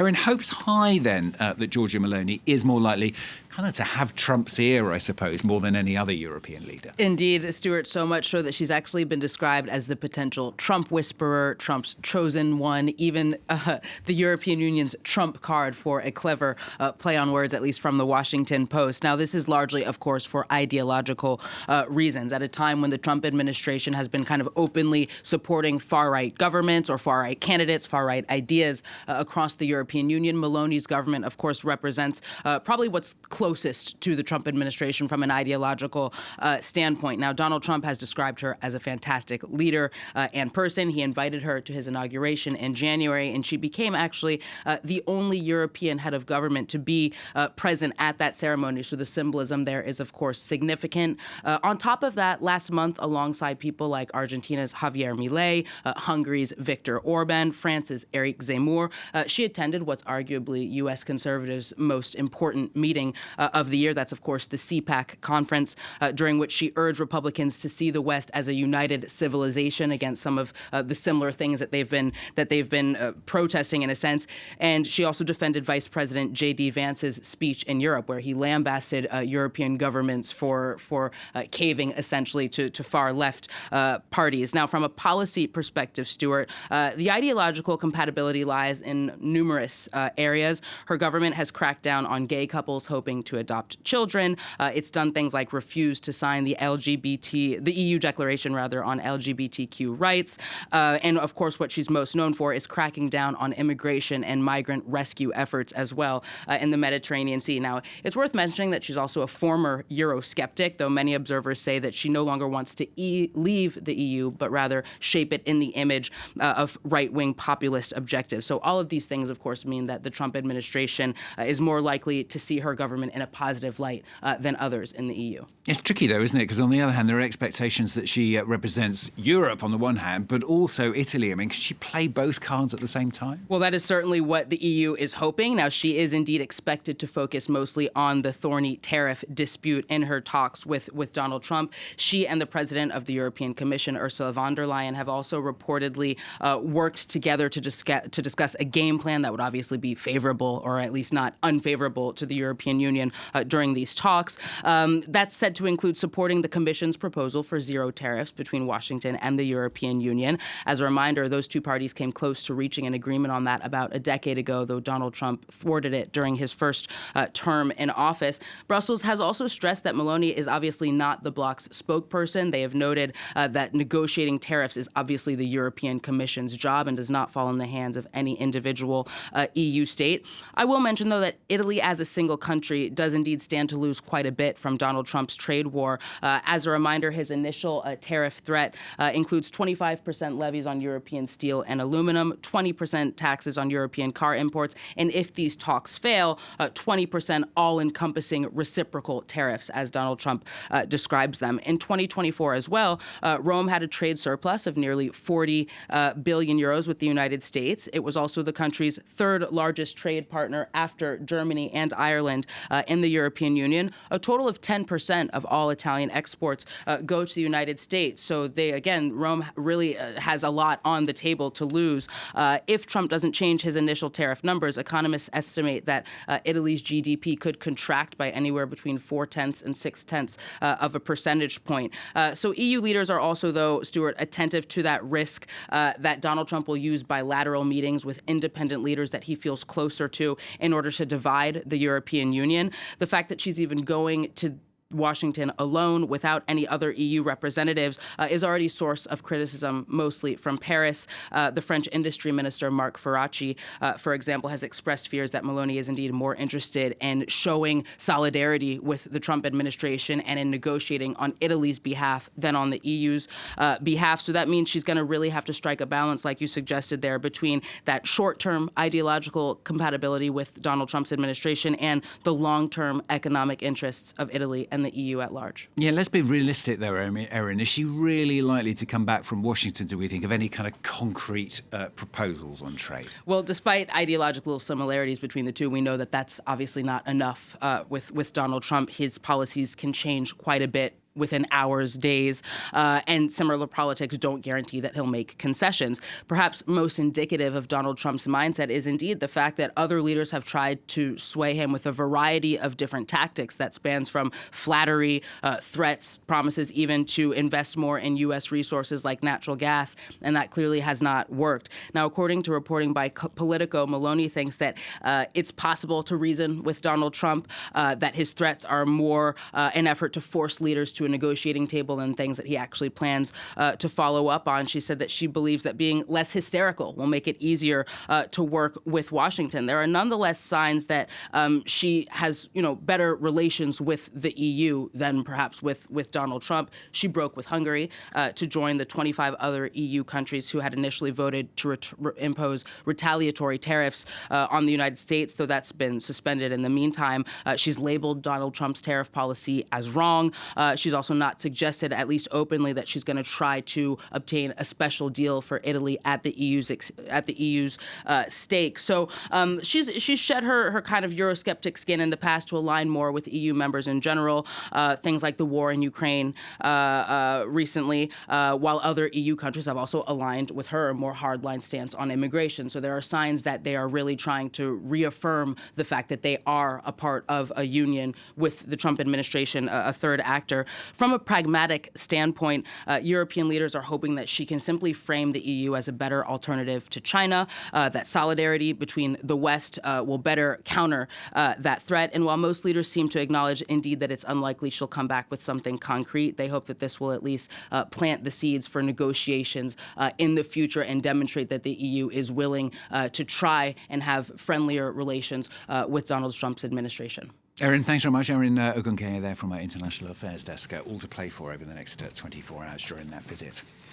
Erin, hopes high then that Giorgia Meloni is more likely kind of to have Trump's ear, I suppose, more than any other European leader. Indeed, Stuart, so much so that she's actually been described as the potential Trump whisperer, Trump's chosen one, even the European Union's Trump card for a clever play on words, at least from the Washington Post. Now, this is largely, of course, for ideological reasons. At a time when the Trump administration has been kind of openly supporting far-right governments or far-right candidates, far-right ideas across the European Union, Meloni's government, of course, represents probably what's closest to the Trump administration from an ideological standpoint. Now, Donald Trump has described her as a fantastic leader and person. He invited her to his inauguration in January, and she became actually the only European head of government to be present at that ceremony. So the symbolism there is, of course, significant. On top of that, last month, alongside people like Argentina's Javier Milei, Hungary's Viktor Orban, France's Eric Zemmour, she attended what's arguably U.S. conservatives' most important meeting of the year. That's, of course, the CPAC conference, during which she urged Republicans to see the West as a united civilization against some of the similar things that they've been protesting in a sense. And she also defended Vice President J.D. Vance's speech in Europe, where he lambasted European governments for caving essentially to far left parties. Now, from a policy perspective, Stuart, the ideological compatibility lies in numerous areas. Her government has cracked down on gay couples hoping to adopt children. It's done things like refuse to sign the EU declaration on LGBTQ rights. And of course, what she's most known for is cracking down on immigration and migrant rescue efforts as well in the Mediterranean Sea. Now, it's worth mentioning that she's also a former Eurosceptic, though many observers say that she no longer wants to leave the EU, but rather shape it in the image of right-wing populist objectives. So all of these things, of course, mean that the Trump administration is more likely to see her government in a positive light than others in the EU. It's tricky, though, isn't it? Because on the other hand, there are expectations that she represents Europe on the one hand, but also Italy. I mean, could she play both cards at the same time? Well, that is certainly what the EU is hoping. Now, she is indeed expected to focus mostly on the thorny tariff dispute in her talks with Donald Trump. She and the president of the European Commission, Ursula von der Leyen, have also reportedly worked together to discuss a game plan that would obviously be favorable, or at least not unfavorable, to the European Union during these talks. That's said to include supporting the Commission's proposal for zero tariffs between Washington and the European Union. As a reminder, those two parties came close to reaching an agreement on that about a decade ago, though Donald Trump thwarted it during his first term in office. Brussels has also stressed that Meloni is obviously not the bloc's spokesperson. They have noted that negotiating tariffs is obviously the European Commission's job and does not fall in the hands of any individual EU state. I will mention, though, that Italy as a single country does indeed stand to lose quite a bit from Donald Trump's trade war. As a reminder, his initial tariff threat includes 25% levies on European steel and aluminum, 20% taxes on European car imports, and if these talks fail, 20% all-encompassing reciprocal tariffs, as Donald Trump describes them. In 2024 as well, Rome had a trade surplus of nearly 40 billion euros with the United States. It was also the country's third largest trade partner after Germany and Ireland in the European Union. A total of 10% of all Italian exports go to the United States. So Rome really has a lot on the table to lose. If Trump doesn't change his initial tariff numbers, economists estimate that Italy's GDP could contract by anywhere between 0.4 and 0.6 of a percentage point. So EU leaders are also, though, Stuart, attentive to that risk that Donald Trump will use bilateral meetings with independent leaders that he feels closer to in order to divide the European Union. The fact that she's even going to Washington alone without any other EU representatives is already source of criticism, mostly from Paris. The French industry minister, Marc Ferracci, for example, has expressed fears that Meloni is indeed more interested in showing solidarity with the Trump administration and in negotiating on Italy's behalf than on the EU's behalf. So that means she's going to really have to strike a balance, like you suggested there, between that short-term ideological compatibility with Donald Trump's administration and the long-term economic interests of Italy and the EU at large. Yeah, let's be realistic though, Erin. Is she really likely to come back from Washington, do we think, of any kind of concrete proposals on trade? Well, despite ideological similarities between the two, we know that that's obviously not enough with Donald Trump. His policies can change quite a bit within hours, days, and similar politics don't guarantee that he'll make concessions. Perhaps most indicative of Donald Trump's mindset is indeed the fact that other leaders have tried to sway him with a variety of different tactics that spans from flattery, threats, promises even to invest more in U.S. resources like natural gas, and that clearly has not worked. Now, according to reporting by Politico, Meloni thinks that it's possible to reason with Donald Trump, that his threats are more an effort to force leaders to a negotiating table than things that he actually plans to follow up on. She said that she believes that being less hysterical will make it easier to work with Washington. There are nonetheless signs that she has, better relations with the EU than perhaps with Donald Trump. She broke with Hungary to join the 25 other EU countries who had initially voted to impose retaliatory tariffs on the United States, though that's been suspended in the meantime. She's labeled Donald Trump's tariff policy as wrong. She's also not suggested, at least openly, that she's going to try to obtain a special deal for Italy at the EU's stake. So she's shed her kind of Eurosceptic skin in the past to align more with EU members in general. Things like the war in Ukraine recently, while other EU countries have also aligned with her more hardline stance on immigration. So there are signs that they are really trying to reaffirm the fact that they are a part of a union with the Trump administration, a third actor. From a pragmatic standpoint, European leaders are hoping that she can simply frame the EU as a better alternative to China, that solidarity between the West will better counter that threat. And while most leaders seem to acknowledge, indeed, that it's unlikely she'll come back with something concrete, they hope that this will at least plant the seeds for negotiations in the future and demonstrate that the EU is willing to try and have friendlier relations with Donald Trump's administration. Erin, thanks very much. Erin Ogunkeye there from our International Affairs Desk. All to play for over the next 24 hours during that visit.